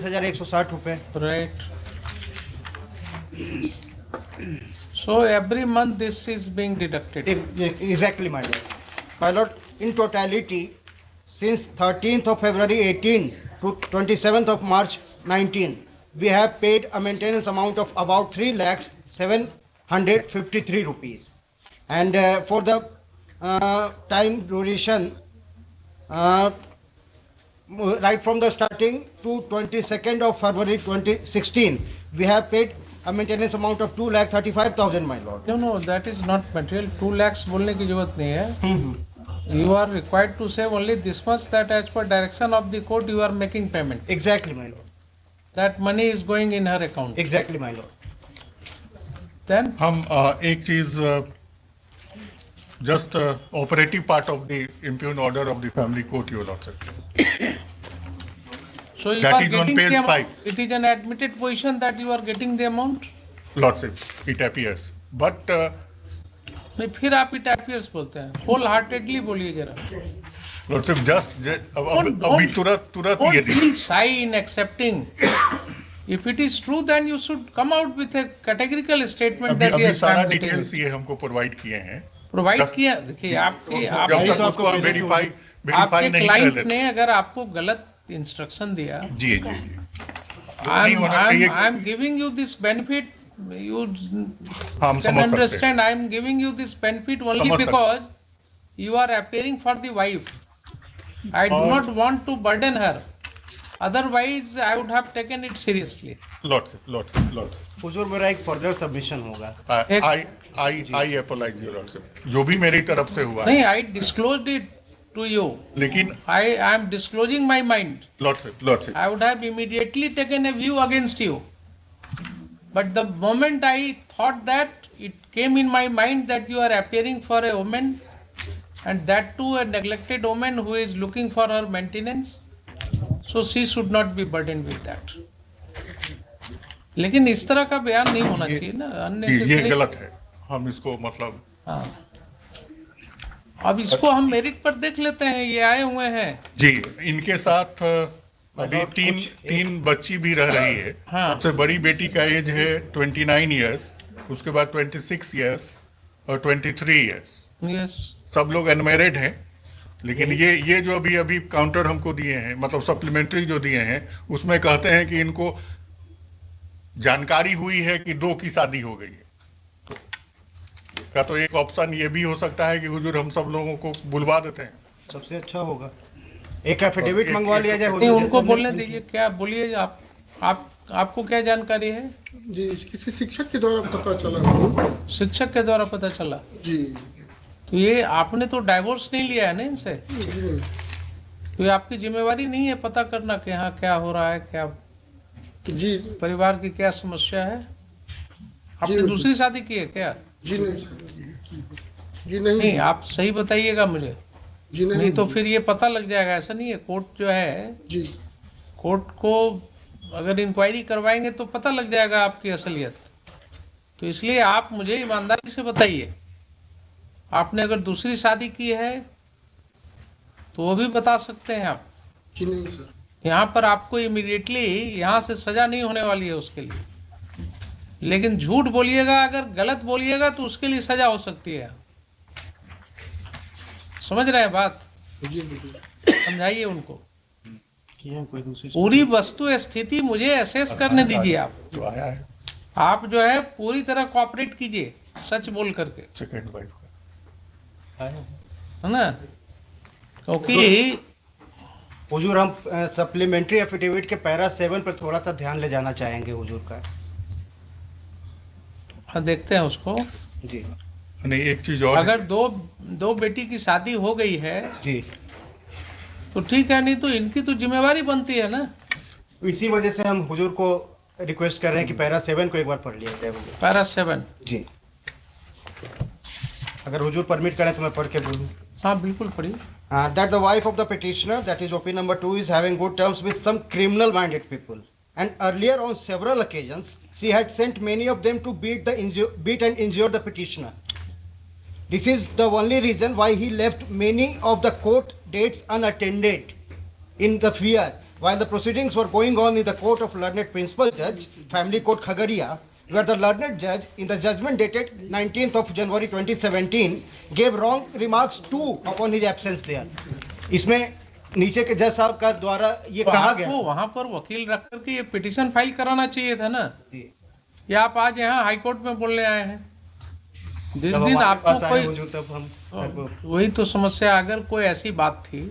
160 रुपए. Right. So every month this is being deducted. Exactly, my lord. My lord, in totality, since 13th of February 18 to 27th of March 19, we have paid a maintenance amount of about 3,753 rupees. And for the time duration, right from the starting to 22nd of February 2016, we have paid a maintenance amount of 2,35,000, my lord. No, that is not material. 2 lakhs बोलने की जरूरत नहीं है. You are required to say only this much, that as per direction of the court you are making payment. Exactly, my lord. That money is going in her account. Exactly, my lord. Then हम एक चीज just operative part of the impugned order of the family court, your lordship. so you That are is on getting page the amount. 5. It is an admitted position that you are getting the amount. Lordship, it appears. But नहीं, फिर आप it appears बोलते हैं. Whole heartedly बोलिए जरा. lordship, अभी तुरंत ये Don't feel shy in accepting. If it is true, then you should come out with a categorical statement that अभी yes, सारा I'm getting डिटेल्स it. ये हमको प्रोवाइड किए हैं. प्रोवाइड दस- किया. देखिए जब आपके तक उसको हम वेरीफाई आपके नहीं कर क्लाइंट लेते. ने अगर आपको गलत इंस्ट्रक्शन दिया, जी जी जी. नहीं होना चाहिए. I am giving you this benefit, you हम can समझ सकते हैं. understand I am giving you this benefit only समझ सकते. because you are appearing for the wife. I do और- not want to burden her. Otherwise, I would have taken it seriously. Lordship. हुजूर, मेरा एक further submission होगा. आई apologise your lordship. जो भी मेरी तरफ से हुआ है. नहीं, I disclosed it to you. लेकिन I am disclosing my mind. Lordship. I would have immediately taken a view against you. But the moment I thought that, it came in my mind that you are appearing for a woman, and that too a neglected woman who is looking for her maintenance. So she should not be burdened with that. लेकिन इस तरह का बयान नहीं होना चाहिए ना. ये unnecessary. गलत है. हम इसको मतलब हाँ. अब इसको हम मेरिट पर देख लेते हैं. ये आए हुए हैं. जी. इनके साथ अभी तीन बच्ची भी रह रही है. हाँ. सबसे बड़ी बेटी का एज है 29 इयर्स, उसके बाद 26 इयर्स और 23 इयर्स. Yes. सब लोग अनमैरिड हैं. लेकिन ये जो अभी काउंटर हमको दिए हैं, मतलब सप्लीमेंट्री जो दिए हैं, उसमें कहते हैं कि इनको जानकारी हुई है कि 2 की शादी हो गई है. तो एक ऑप्शन ये भी हो सकता है कि हुजूर हम सब लोगों को बुलवा देते हैं. सबसे अच्छा होगा एक एफिडेविट मंगवा लिया जाए. नहीं, उनको बोलने दीजिए. क्या बोलिए आपको क्या जानकारी है? जी, किसी शिक्षक के द्वारा पता चला. शिक्षक के द्वारा पता चला. जी. तो ये आपने तो डाइवोर्स नहीं लिया है ना इनसे. तो ये आपकी जिम्मेवारी नहीं है पता करना कि हाँ क्या हो रहा है, क्या जी. परिवार की क्या समस्या है. आपने दूसरी शादी की है क्या? जी नहीं. जी नहीं, नहीं. आप सही बताइएगा मुझे. जी नहीं तो फिर ये पता लग जाएगा. ऐसा नहीं है. कोर्ट जो है, जी. कोर्ट को अगर इंक्वायरी करवाएंगे तो पता लग जाएगा आपकी असलियत. तो इसलिए आप मुझे ईमानदारी से बताइए, आपने अगर दूसरी शादी की है तो वो भी बता सकते हैं आप. जी नहीं सर. यहाँ पर आपको इमीडिएटली यहाँ से सजा नहीं होने वाली है उसके लिए. लेकिन झूठ बोलिएगा, अगर गलत बोलिएगा तो उसके लिए सजा हो सकती है. समझ रहे हैं बात? जी. समझाइए उनको. कोई दूसरी पूरी वस्तु स्थिति मुझे असेस करने दीजिए. आप जो आया है आप जो है पूरी तरह कोऑपरेट कीजिए, सच बोल करके, सेकंड वाइफ का. है ना. क्योंकि हुजूर, हम सप्लीमेंट्री एफिडेविट के पैरा 7 पर थोड़ा सा ध्यान ले जाना चाहेंगे हुजूर का. देखते हैं उसको. जी. नहीं, एक चीज और अगर दो बेटी की शादी हो गई है जी, तो ठीक है, नहीं तो इनकी तो जिम्मेवारी बनती है ना. इसी वजह से हम हुजूर को रिक्वेस्ट कर रहे हैं कि पैरा 7 को एक बार पढ़ लिया जाए हुजूर. पैरा 7. जी, अगर हुजूर परमिट करें तो मैं पढ़ के बोलूं. हाँ बिल्कुल पढ़िए. That the wife of the petitioner, that is OP number 2, is having good terms with some criminal minded people, and earlier on several occasions she had sent many of them to beat and injure the petitioner. This is the only reason why he left many of the court dates unattended, in the fear while the proceedings were going on in the court of learned principal judge, Family Court Khagaria, where the learned judge, in the judgment dated 19th of January 2017, gave wrong remarks too upon his absence there. इसमें नीचे के जज साहब का द्वारा ये कहा गया। आपको वहां पर वकील रख करके ये पिटीशन फाइल कराना चाहिए था ना, जी। या आप आज यहाँ हाई कोर्ट में बोलने आए हैं? जिस जब दिन हमारे आपको पास आए कोई हुजूर तब हम सर को वही तो समस्या, अगर कोई ऐसी बात थी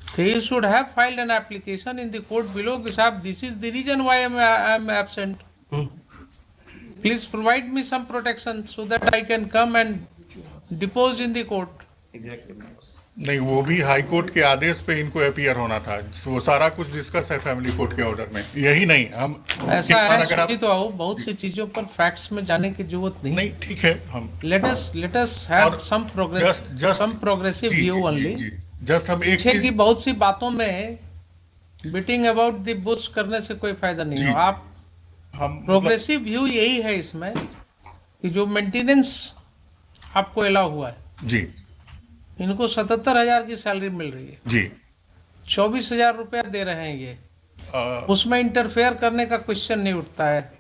तो you should have filed an application in the court below कि साहब this is the reason why I am absent. Please provide me some protection so that I can come and depose in the court. नहीं, वो भी high court के आदेश पे इनको appear होना था। वो सारा कुछ डिस्कस है फैमिली कोर्ट के ऑर्डर में। यही नहीं, हम ऐसा है, अगर आप तो आओ, बहुत सी चीजों पर फैक्ट्स में जाने की जरूरत नहीं। नहीं, ठीक है, हम let us have some progressive view only. Just हम एक पीछे की चीज, बहुत सी बातों में बीटिंग अबाउट द बुश करने से कोई फायदा नहीं जी, हो। आप हम प्रोग्रेसिव व्यू यही है इसमें कि जो मेंटेनेंस आपको अलाउ हुआ है, जी इनको 77,000 की सैलरी मिल रही है, जी 24,000 रुपया दे रहे हैं ये, उसमें इंटरफेयर करने का क्वेश्चन नहीं उठता है।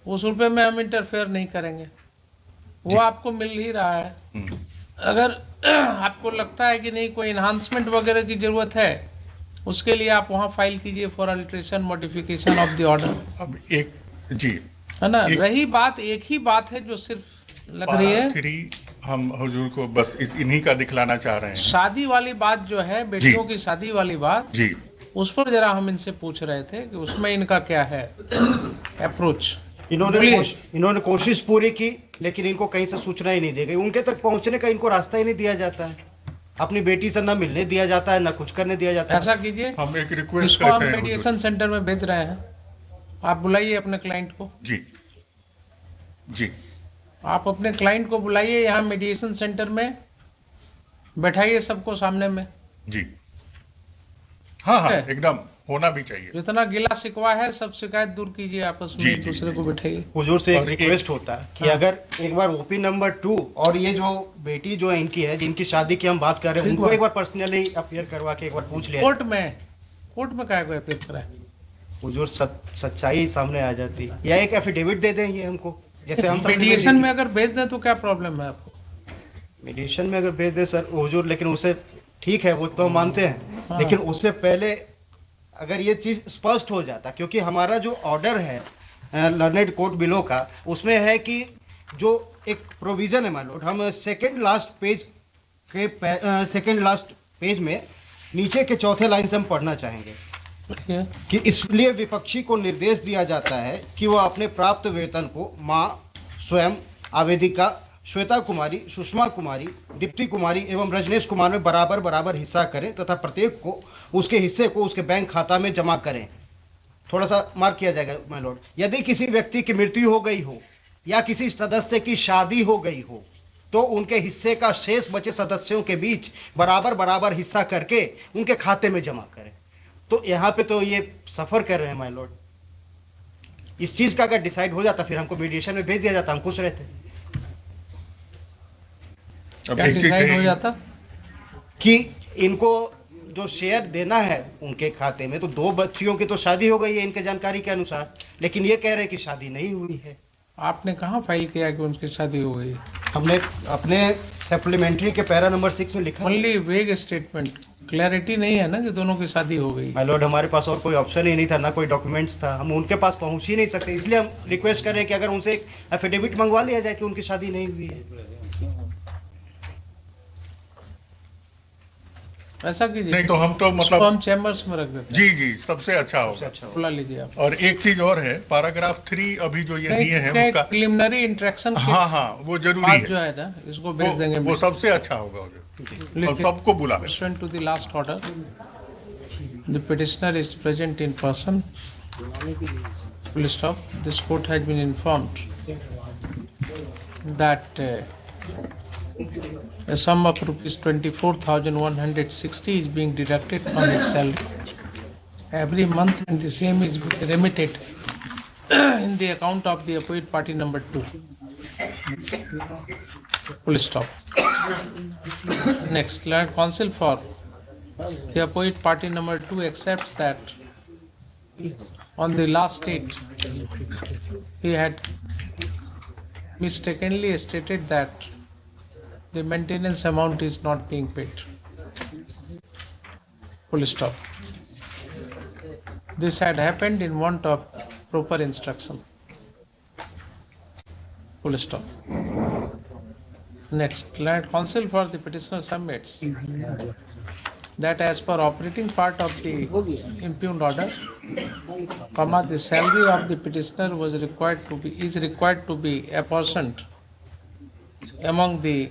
उस रुपए में हम इंटरफेयर नहीं करेंगे, वो आपको मिल ही रहा है। अगर आपको लगता है कि नहीं कोई इन्हांसमेंट वगैरह की जरूरत है, उसके लिए आप वहां फाइल कीजिए for alteration modification of the order. अब एक जी है ना, रही बात, एक ही बात है जो सिर्फ लग रही है, 3 हम हुजूर को बस इन्हीं का दिखलाना चाह रहे हैं। शादी वाली बात जो है, बेटियों की शादी वाली बात, जी, उस पर जरा हम इनसे पूछ रहे थे कि उसमें इनका क्या है अप्रोच। इन्होंने कोशिश पूरी की, लेकिन इनको कहीं से सूचना ही नहीं दी गई। उनके तक पहुंचने का इनको रास्ता ही नहीं दिया जाता है। अपनी बेटी से ना मिलने दिया जाता है, ना कुछ करने दिया जाता है। ऐसा कीजिए, हम एक रिक्वेस्ट इसको हम करते हैं मेडिएशन सेंटर में भेज रहे हैं, आप बुलाइए अपने क्लाइंट को। जी जी आप अपने क्लाइंट को बुलाइए यहाँ मेडिएशन सेंटर में, बैठाइए सबको सामने में। जी, हाँ हाँ, है। एकदम होना भी चाहिए। जितना गिला शिकवा है सब शिकायत दूर कीजिए, आपस में जी, एक दूसरे को बैठाइए। हुजूर से एक और रिक्वेस्ट होता है कि अगर एक बार ओपी नंबर 2 और ये जो बेटी जो है इनकी है, जिनकी शादी की हम बात कर रहे हैं, ठीक उनको बात। एक बार पर्सनली अपीयर करवा के एक बार पूछ लिया। कोर्ट में क्या कोई अपील कराए? हुजूर सच्चाई सामने आ जाती, या एक एफिडेविट दे दें ये हमको, जैसे हम मीडिएशन में अगर भेज दें तो क्या प्रॉब्लम है आपको? मीडिएशन में अगर भेज दे सर हुजूर, लेकिन उसे ठीक है, वो तो हम मानते हैं, हाँ। लेकिन उससे पहले अगर ये चीज स्पष्ट हो जाता, क्योंकि हमारा जो ऑर्डर है लर्नेड कोर्ट बिलो का, उसमें है कि जो एक प्रोविजन है मान लो, हम सेकंड लास्ट पेज में नीचे के चौथे लाइन से हम पढ़ना चाहेंगे कि इसलिए विपक्षी को निर्देश दिया जाता है कि वह अपने प्राप्त वेतन को मां स्वयं, आवेदिका, श्वेता कुमारी, सुषमा कुमारी, दीप्ति कुमारी एवं रजनेश कुमार में बराबर बराबर हिस्सा करें तथा प्रत्येक को उसके हिस्से को उसके बैंक खाता में जमा करें। थोड़ा सा मार्क किया जाएगा माय लॉर्ड। यदि किसी व्यक्ति की मृत्यु हो गई हो या किसी सदस्य की शादी हो गई हो, तो उनके हिस्से का शेष बचे सदस्यों के बीच बराबर बराबर हिस्सा करके उनके खाते में जमा करें। तो यहाँ पे तो ये सफर कर रहे हैं माय लॉर्ड। इस चीज का अगर डिसाइड हो जाता, फिर हमको मीडिएशन में भेज दिया जाता, हम खुश रहते। अब क्या एक चीज डिसाइड हो कही- जाता कि इनको जो शेयर देना है उनके खाते में, तो 2 बच्चियों की तो शादी हो गई है इनके जानकारी के अनुसार, लेकिन ये कह रहे हैं कि शादी नहीं हुई है। आपने कहाँ फाइल किया कि उनकी शादी हो गई? हमने अपने सप्लीमेंट्री के पैरा नंबर 6 में लिखा। ओनली वेग स्टेटमेंट, क्लैरिटी नहीं है ना कि दोनों की शादी हो गई। माय लॉर्ड, हमारे पास और कोई ऑप्शन ही नहीं था, ना कोई डॉक्यूमेंट्स था, हम उनके पास पहुंच ही नहीं सकते, इसलिए हम रिक्वेस्ट कर रहे हैं कि अगर उनसे एक एफिडेविट मंगवा लिया जाए कि उनकी शादी नहीं हुई है। ऐसा कीजिए, नहीं तो हम तो इसको मतलब हम चैम्बर्स में रख देते जी जी सबसे अच्छा होगा। अच्छा, बुला लीजिए आप। और एक चीज और है, पैराग्राफ 3 अभी जो ये दिए हैं उसका, प्रिलिमिनरी इंटरेक्शन के हाँ हाँ वो जरूरी बाद है, जो है ना, इसको भेज देंगे। वो सबसे अच्छा होगा और सबको बुला लें। Pursuant to the last order, the petitioner is present in person. Full stop. This court has been informed that a sum of rupees 24,160 is being deducted from his salary every month, and the same is remitted in the account of the appointed party number 2. Full stop. Next, counsel for the opposite party number 2 accepts that on the last date he had mistakenly stated that the maintenance amount is not being paid. Full stop. This had happened in want of proper instruction. Full stop. Next, Land Council for the petitioner submits that as per operating part of the impugned order, the salary of the petitioner is required to be apportioned among the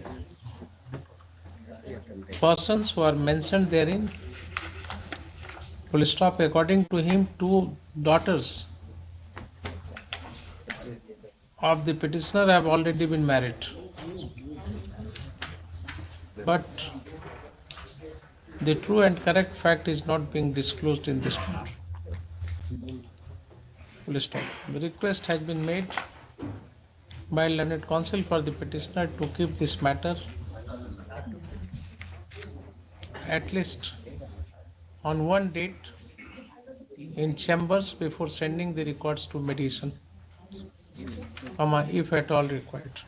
persons who are mentioned therein. Full stop. According to him, 2 daughters of the petitioner have already been married, but the true and correct fact is not being disclosed in this matter. Full stop. The request has been made by learned counsel for the petitioner to keep this matter at least on one date in chambers before sending the records to mediation, if at all required.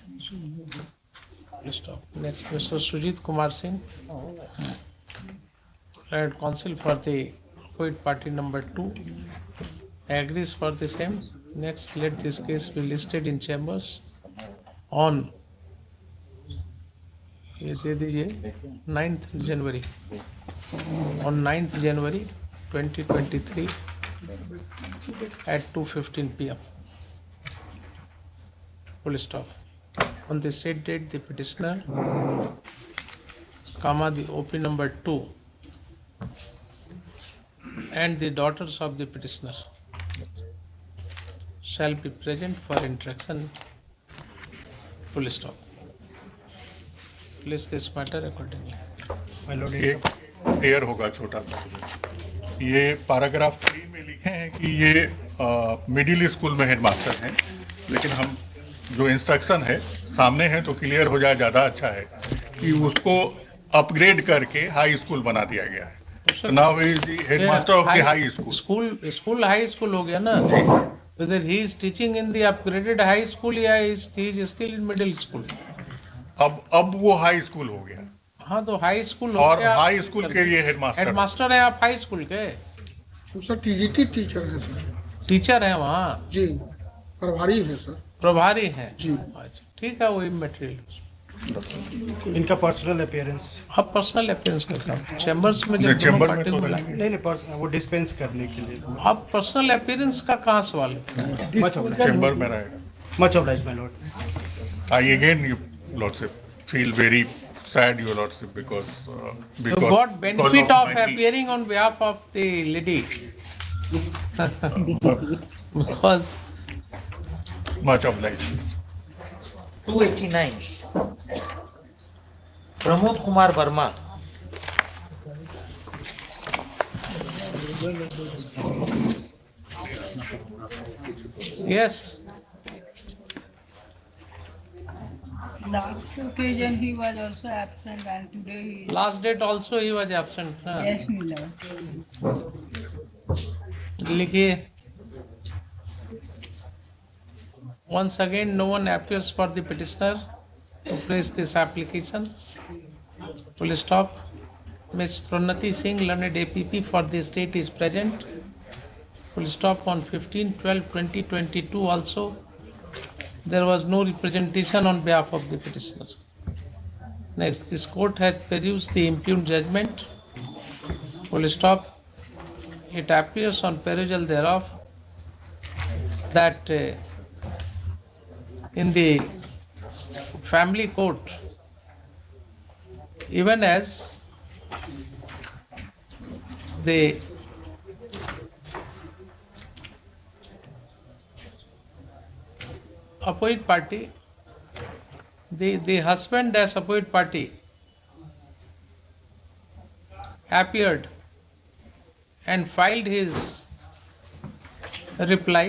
Stop. Next, Mr. Sujit Kumar Singh, learned counsel for the opposite party number 2, agrees for the same. Next, let this case be listed in chambers on 9th January. On 9th January 2023 at 2:15 p.m. Full stop. On the said date, the petitioner, the OP number 2, and the daughters of the petitioner shall be present for interaction. Full stop. Place this matter accordingly. My lord, एक clear होगा छोटा सा। ये paragraph 3 में लिखे हैं कि ये मिडिल स्कूल में हेडमास्टर हैं, लेकिन हम जो इंस्ट्रक्शन है सामने है तो क्लियर हो जाए, ज़्यादा अच्छा है कि उसको अपग्रेड करके हाई स्कूल बना दिया गया है। Now is the headmaster of the high school. School high school हो गया ना। Whether he is teaching in the upgraded high school या he is still in middle school. अब वो हाई स्कूल हो गया। हाँ तो हाई स्कूल और हाई स्कूल के ये हेडमास्टर है आप हाई स्कूल के। सर टीजीटी टीचर है सर। टीचर है वहाँ जी, प्रभारी है सर। प्रभारी है जी। अच्छा ठीक है, वही मटेरियल। इनका पर्सनल अपीयरेंस। अब पर्सनल अपीयरेंस करता हूँ चैम्बर्स में जब चैम्बर में तो नहीं, वो डिस्पेंस करने के लिए। अब पर्सनल अपीयरेंस का कहाँ सवाल है? चैम्बर में रहेगा। Much obliged, my lord. I again, you lordship, feel very sad, your lordship, because You got benefit of my- appearing on behalf of the lady. Because much obliged. 289 Pramod Kumar Verma. yes, Last occasion he was also absent and today he last date also he was absent. ना? yes, my lord. लिखिए once again no one appears for the petitioner to place this application. Full stop. Ms. Pranati Singh, learned APP for the state, is present. Full stop. On 15/12/2022 also there was no representation on behalf of the petitioner. Next, this court has perused the impugned judgment. Full stop. It appears on perusal thereof that in the family court, even as the opposite party, the husband as opposite party appeared and filed his reply